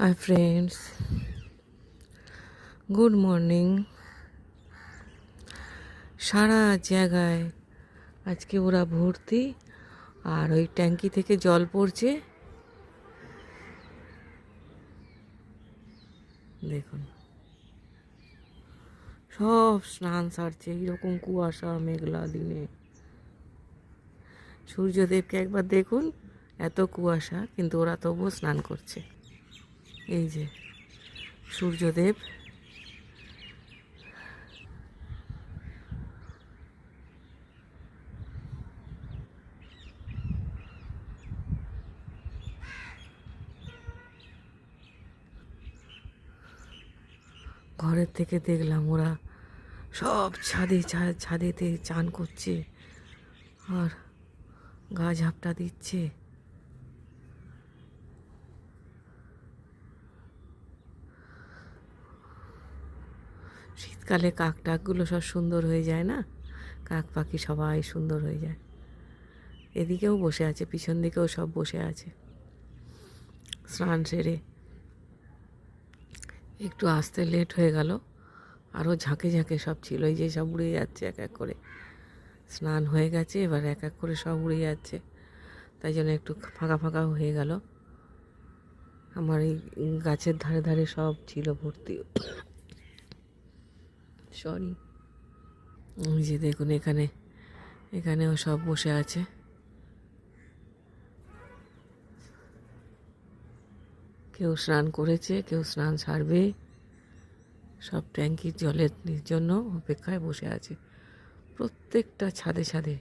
High friends, good morning. সারা জায়গায় আজকে ওরা ভর্তি, আর ওই ট্যাঙ্কি থেকে জল পড়ছে। দেখুন, সব স্নান সারছে এইরকম কুয়াশা মেঘলা দিনে। সূর্যদেবকে একবার দেখুন, এত কুয়াশা কিন্তু ওরা তবুও স্নান করছে। এই যে সূর্যদেব, ঘরের থেকে দেখলাম ওরা সব ছাদেতে চান করছে আর গা ঝাপটা দিচ্ছে। শীতকালে কাক টাকগুলো সব সুন্দর হয়ে যায় না, কাক পাখি সবাই সুন্দর হয়ে যায়। এদিকেও বসে আছে, পিছন দিকেও সব বসে আছে। স্নান সেরে একটু আসতে লেট হয়ে গেল, আরও ঝাঁকে ঝাঁকে সব ছিল, এই যে সব উড়ে যাচ্ছে এক এক করে। স্নান হয়ে গেছে, এবার এক এক করে সব উড়ে যাচ্ছে, তাই জন্য একটু ফাঁকা ফাঁকা হয়ে গেল। আমার এই গাছের ধারে ধারে সব ছিল ভর্তি। সরি, ওই যে দেখুন এখানেও সব বসে আছে। কেউ স্নান করেছে, কেউ স্নান সারবে, সব ট্যাঙ্কির জলের জন্য অপেক্ষায় বসে আছে। প্রত্যেকটা ছাদে ছাদে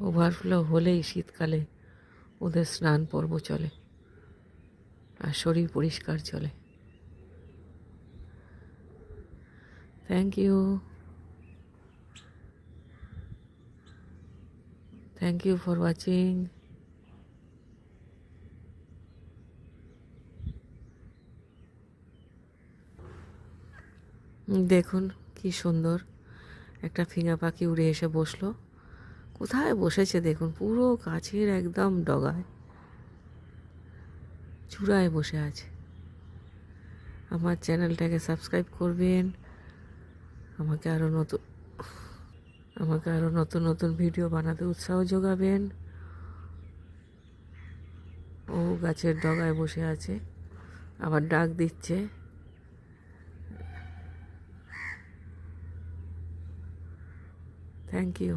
ওভারফ্লো হলেই শীতকালে ওদের স্নান পর্ব চলে আর শরীর পরিষ্কার চলে। Thank you for watching. দেখুন কি সুন্দর একটা ফিঙা পাখি উড়ে এসে বসলো। কোথায় বসেছে দেখুন, পুরো গাছের একদম ডগায় চূড়ায় বসে আছে। আমার চ্যানেলটাকে সাবস্ক্রাইব করবেন, আমাকে আরও নতুন নতুন ভিডিও বানাতে উৎসাহ যোগাবেন। ও গাছের ডগায় বসে আছে, আবার ডাক দিচ্ছে। Thank you.